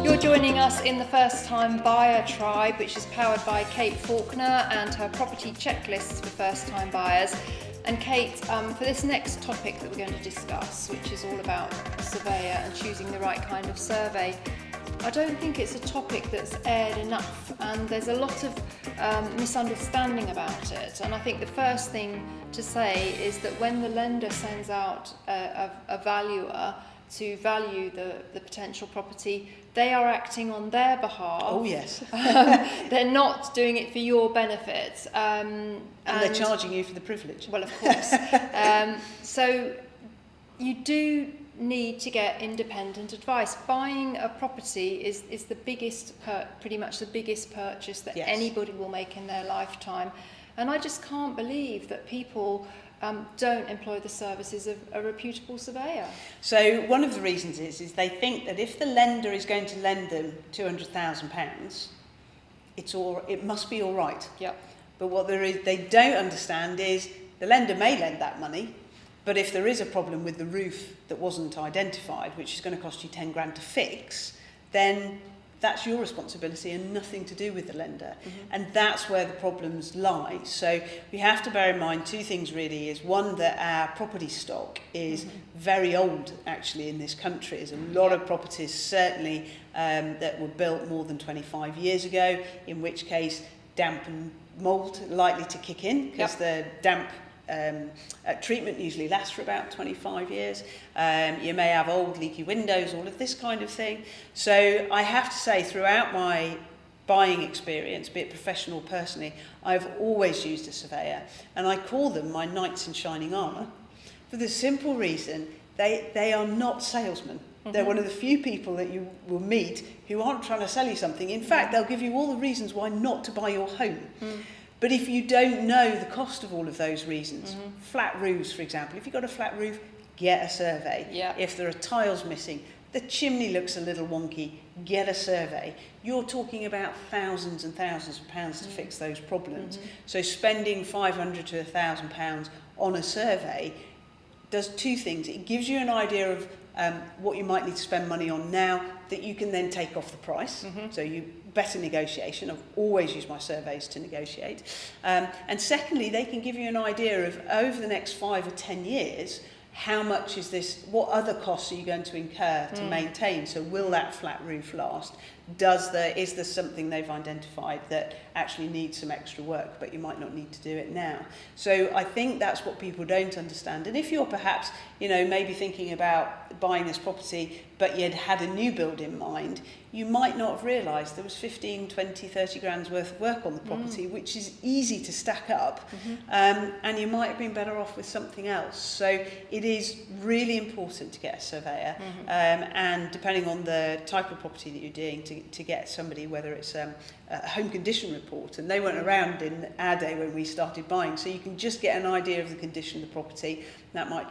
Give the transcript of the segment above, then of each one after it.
You're joining us in the First Time Buyer Tribe, which is powered by Kate Faulkner and her property checklists for first time buyers. And Kate, for this next topic that we're going to discuss, which is all about a surveyor and choosing the right kind of survey, I don't think it's a topic that's aired enough, and there's a lot of misunderstanding about it. And I think the first thing to say is that when the lender sends out a valuer to value the potential property, they are acting on their behalf. Oh yes. They're not doing it for your benefit. And they're charging you for the privilege. Well, of course. So you do need to get independent advice. Buying a property is the biggest, pretty much the biggest purchase that anybody will make in their lifetime. And I just can't believe that people don't employ the services of a reputable surveyor. So one of the reasons is they think that if the lender is going to lend them £200,000, it must be all right. Yep. But what they don't understand is the lender may lend that money, but if there is a problem with the roof that wasn't identified, which is going to cost you 10 grand to fix, then that's your responsibility and nothing to do with the lender. Mm-hmm. And that's where the problems lie. So we have to bear in mind two things really. Is one, that our property stock is very old actually in this country. There's a lot of properties certainly that were built more than 25 years ago, in which case damp and mould are likely to kick in because the damp treatment usually lasts for about 25 years. You may have old leaky windows, all of this kind of thing. So I have to say, throughout my buying experience, be it professional or personally, I've always used a surveyor, and I call them my knights in shining armour for the simple reason they are not salesmen. They're one of the few people that you will meet who aren't trying to sell you something. In fact, they'll give you all the reasons why not to buy your home. But if you don't know the cost of all of those reasons, flat roofs, for example, if you've got a flat roof, get a survey. Yeah. If there are tiles missing, the chimney looks a little wonky, get a survey. You're talking about thousands and thousands of pounds to fix those problems. So spending £500 to £1,000 on a survey does two things. It gives you an idea of what you might need to spend money on now that you can then take off the price. So better negotiation. I've always used my surveys to negotiate. And secondly, they can give you an idea of over the next 5 or 10 years, how much is this, what other costs are you going to incur to maintain? So will that flat roof last? Is there something they've identified that actually needs some extra work, but you might not need to do it now? So I think that's what people don't understand. And if you're perhaps, maybe thinking about buying this property, but you'd had a new build in mind, you might not have realised there was 15, 20, 30 grand's worth of work on the property, which is easy to stack up, and you might have been better off with something else. So it is really important to get a surveyor, and depending on the type of property that you're doing, to get somebody, whether it's a home condition report, and they weren't around in our day when we started buying, so you can just get an idea of the condition of the property. That might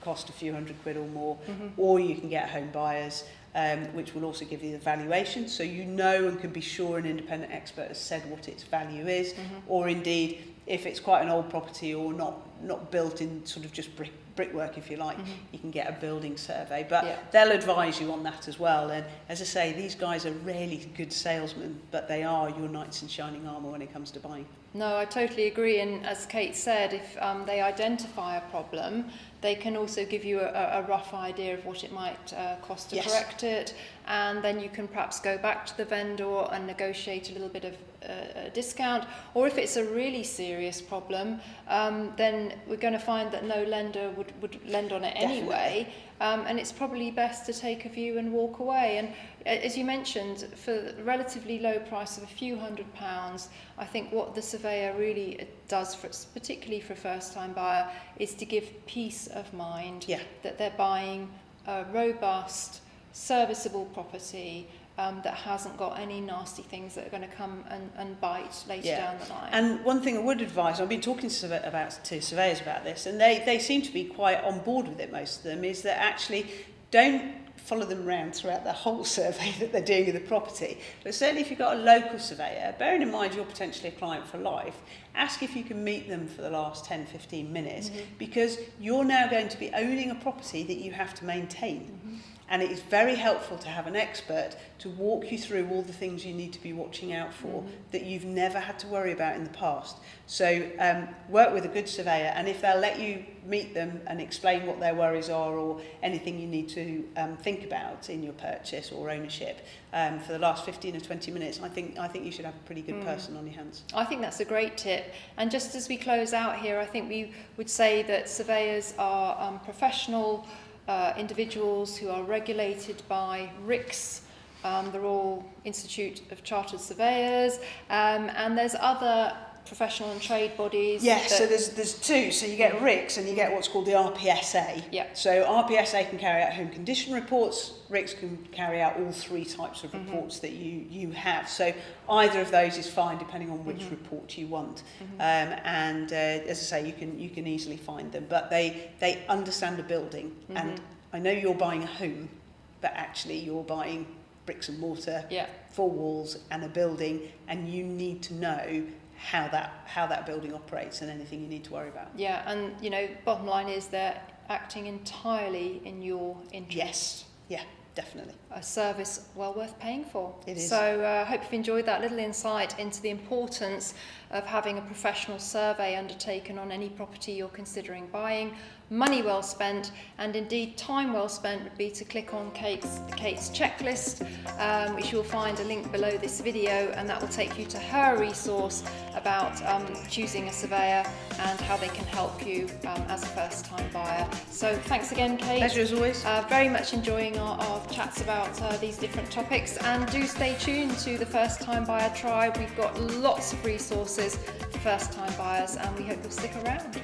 cost a few £100 or more, or you can get home buyers, which will also give you the valuation, so you know and can be sure an independent expert has said what its value is, or indeed if it's quite an old property or not built in sort of just brickwork, if you like, you can get a building survey. But they'll advise you on that as well. And as I say, these guys are really good salesmen, but they are your knights in shining armour when it comes to buying. No, I totally agree. And as Kate said, if they identify a problem, they can also give you a rough idea of what it might cost to correct it. And then you can perhaps go back to the vendor and negotiate a little bit of a discount. Or if it's a really serious problem, then we're going to find that no lender would lend on it anyway. And it's probably best to take a view and walk away. And as you mentioned, for the relatively low price of a few £100s, I think what the surveyor really does, particularly for a first-time buyer, is to give peace of mind that they're buying a robust, serviceable property that hasn't got any nasty things that are going to come and bite later down the line. And one thing I would advise, I've been talking to surveyors about this, and they seem to be quite on board with it, most of them, is that actually don't follow them around throughout the whole survey that they're doing of the property. But certainly if you've got a local surveyor, bearing in mind you're potentially a client for life, ask if you can meet them for the last 10, 15 minutes, because you're now going to be owning a property that you have to maintain. And it is very helpful to have an expert to walk you through all the things you need to be watching out for that you've never had to worry about in the past. So work with a good surveyor, and if they'll let you meet them and explain what their worries are or anything you need to think about in your purchase or ownership for the last 15 or 20 minutes, I think you should have a pretty good person on your hands. I think that's a great tip. And just as we close out here, I think we would say that surveyors are professional individuals who are regulated by RICS, the Royal Institute of Chartered Surveyors, and there's other professional and trade bodies. Yes, so there's two. So you get RICS and you get what's called the RPSA. Yeah. So RPSA can carry out home condition reports, RICS can carry out all three types of reports that you have. So either of those is fine depending on which report you want. And as I say, you can easily find them, but they understand a building. And I know you're buying a home, but actually you're buying bricks and mortar, 4 walls and a building, and you need to know how that building operates and anything you need to worry about. Yeah, and you know, bottom line is they're acting entirely in your interest. Yes, yeah, definitely. A service well worth paying for. It is. So I hope you've enjoyed that little insight into the importance of having a professional survey undertaken on any property you're considering buying. Money well spent, and indeed time well spent would be to click on Kate's checklist, which you'll find a link below this video, and that will take you to her resource about choosing a surveyor and how they can help you as a first-time buyer. So thanks again, Kate. Pleasure as always. Very much enjoying our chats about these different topics, and do stay tuned to the First Time Buyer Tribe. We've got lots of resources for first-time buyers, and we hope you'll stick around.